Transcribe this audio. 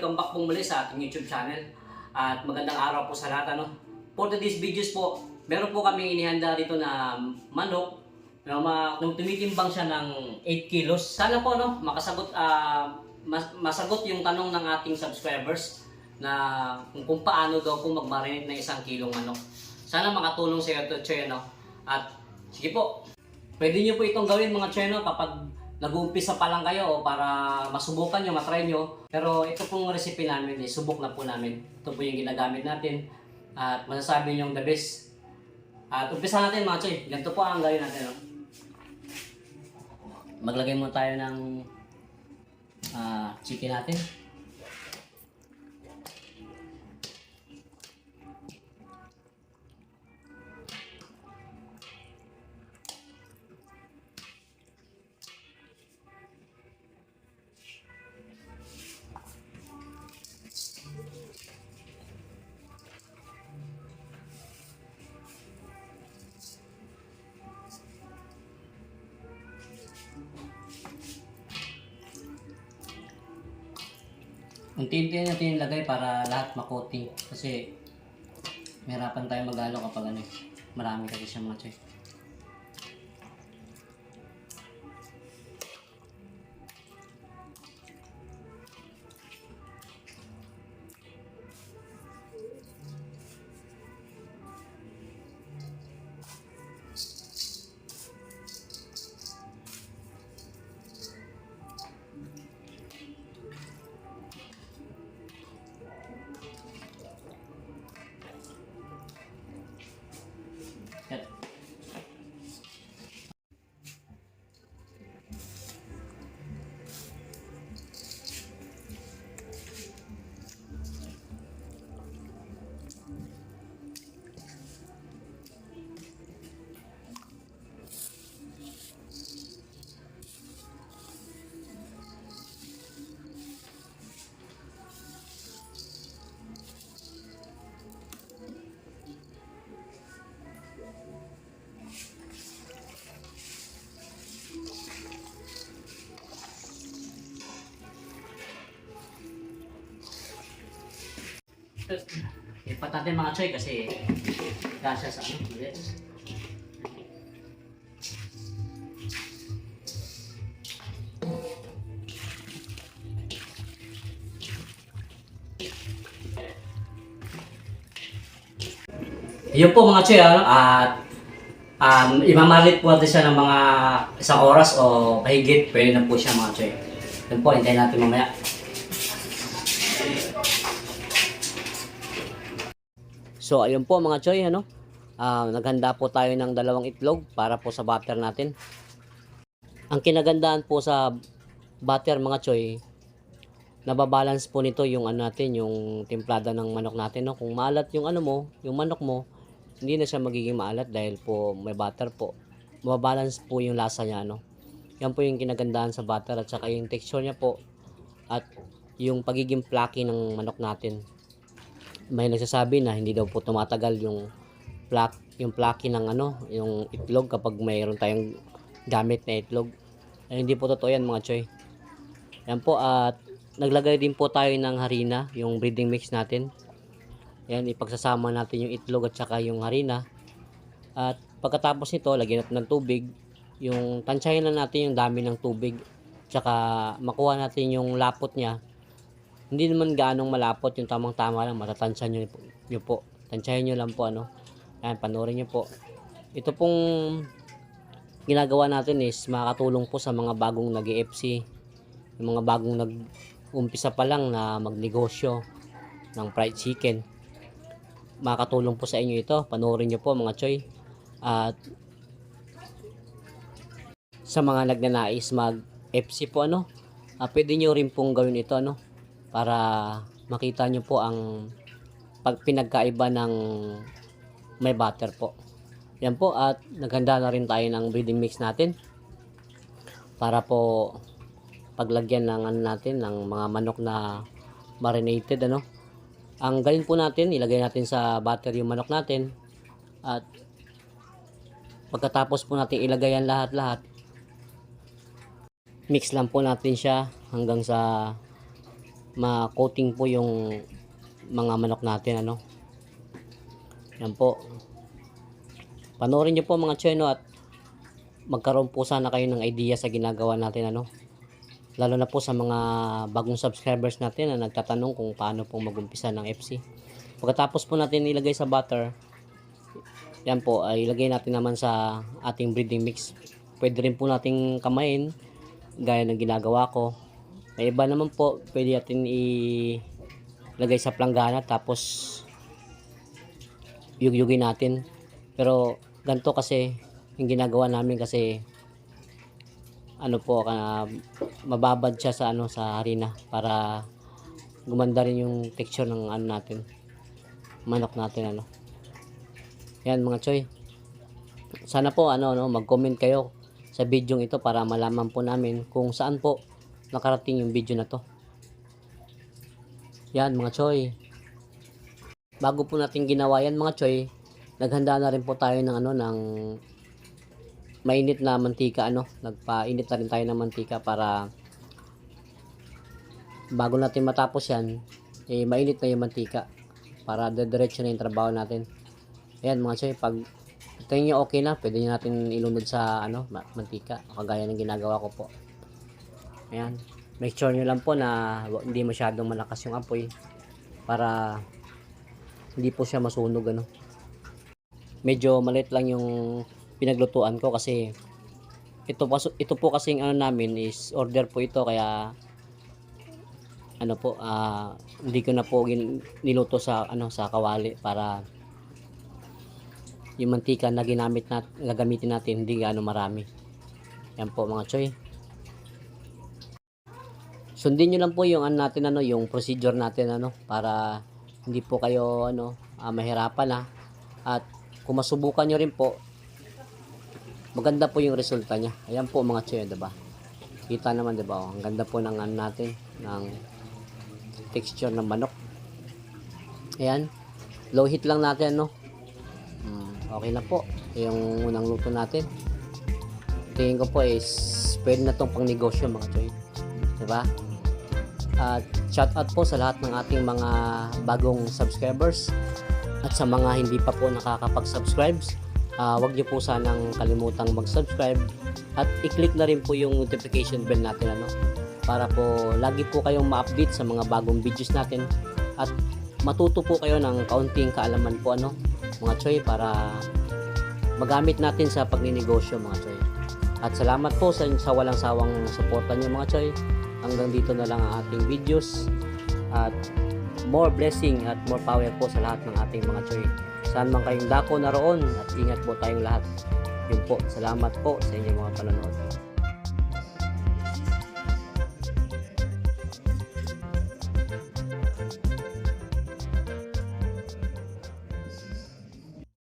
welcome back po muli sa ating YouTube channel. At magandang araw po sa lahat. For today's videos po, meron po kami inihanda dito na manok na tumitimbang siya ng 8 kilos. Sana po makasagot, masagot yung tanong ng ating subscribers na kung paano daw po mag-marinate ng 1 kilong manok. Sana makatulong sa iyo to, Che, At sige po, pwede nyo po itong gawin mga Che, kapag nag-uumpisa pa lang kayo o para masubukan nyo, matry nyo. Pero ito pong recipe namin, subok na po namin. Ito po yung ginagamit natin at masasabi nyo the best. At umpisa natin mga Choy, ganito po ang gawin natin. Maglagay muna tayo ng chicken natin. Unti-unti natin ilagay para lahat makoting kasi mahirapan tayo mag-alo kapag marami kasi siya mga Choy. Ipat natin mga Choy kasi kasya sa ulit. Yun po mga Choy, at imamalit po natin siya ng mga 1 oras o mahigit, pwede na po siya mga Choy. Yun po, hintayin natin mamaya. So ayun po mga Choy, naghanda po tayo ng 2 itlog para po sa butter natin. Ang kinagandaan po sa butter mga Choy, nababalance po nito yung natin, yung timplada ng manok natin, Kung maalat yung yung manok mo, hindi na siya magiging maalat dahil po may butter po. Mababalance po yung lasa niya, Yan po yung kinagandaan sa butter at saka yung texture niya po at yung pagiging flaky ng manok natin. May nagsasabi na hindi daw po tumatagal yung flaky ng yung itlog kapag mayroon tayong gamit na itlog. Ay, hindi po totoo yan mga Choy. Yan po, at naglagay din po tayo ng harina, yung breeding mix natin. Yan, ipagsasama natin yung itlog at saka yung harina. At pagkatapos nito, lagyan natin ng tubig. Yung tansyahin na natin yung dami ng tubig. Tsaka makuha natin yung lapot niya. Hindi naman ganong malapot, yung tamang-tama lang, matatansyan nyo po. Tansyahin nyo lang po, Ayan, panoorin nyo po. Ito pong ginagawa natin is makakatulong po sa mga bagong nag-EFC, yung mga bagong nag-umpisa pa lang na magnegosyo ng fried chicken. Makakatulong po sa inyo ito. Panoorin nyo po mga Choy. At sa mga nagnanais mag-EFC po, pwede nyo rin pong gawin ito, para makita nyo po ang pinagkaiba ng may butter po. Yan po, at naghanda na rin tayo ng breeding mix natin para po paglagyan ng natin ng mga manok na marinated. Ang gawin po natin, ilagay natin sa butter yung manok natin at pagkatapos po natin ilagay yan lahat-lahat, mix lang po natin siya hanggang sa ma-coating po yung mga manok natin, ano. Yan po. Panoorin niyo po mga choy, no, at magkaroon po sana kayo ng idea sa ginagawa natin, ano. Lalo na po sa mga bagong subscribers natin na nagtatanong kung paano po mag-umpisa ng FC. Pagkatapos po natin ilagay sa butter, yan po, ay ilagay natin naman sa ating breeding mix. Pwede rin po nating kamayin, gaya ng ginagawa ko. May iba naman po, pwede natin ilagay sa planggana, tapos yugyugin natin. Pero ganito kasi yung ginagawa namin, kasi ano po, mababad siya sa sa harina, para gumanda rin yung texture ng natin, manok natin, ano. Yan mga choy, sana po mag-comment kayo sa video ito para malaman po namin kung saan po nakarating yung video na to. Yan mga choy, bago po natin ginawa yan mga choy, naghanda na rin po tayo ng ng mainit na mantika, nagpainit na rin tayo ng mantika para bago natin matapos yan, mainit na yung mantika para diretso na yung trabaho natin. Ayan mga choy, pag tingin nyo okay na, pwede nyo natin ilunod sa mantika, kagaya ng ginagawa ko po. Ayan, make sure nyo lang po na hindi masyadong malakas yung apoy para hindi po siya masunog, Medyo maliit lang yung pinaglutuan ko kasi ito po kasing namin is order po ito, kaya hindi ko na po niluto sa sa kawali para yung mantika na gagamitin natin hindi gaano marami. Yan po mga choy, sundin nyo lang po yung natin yung procedure natin, para hindi po kayo mahirapan, at kung masubukan nyo rin po, maganda po yung resulta niya. Ayan po mga choy, diba? Kita naman, diba? Ang ganda po ng natin, ng texture ng manok. Ayan, low heat lang natin, okay na po yung unang luto natin. Tingin ko po is pwede na tong pang negosyo mga choy, diba? At shout out po sa lahat ng ating mga bagong subscribers, at sa mga hindi pa po nakakapag-subscribe, wag niyo po sanang kalimutang mag-subscribe at i-click na rin po yung notification bell natin, para po lagi po kayong ma-update sa mga bagong videos natin, at matuto po kayo ng kaunting kaalaman po, mga choy, para magamit natin sa pagninegosyo mga choy. At salamat po sa walang sawang suporta niyo mga choy. Hanggang dito na lang ang ating videos, at more blessing at more power po sa lahat ng ating mga choy. Saan man kayong dako naroon, at ingat po tayong lahat. Yun po, salamat po sa inyong mga panonood.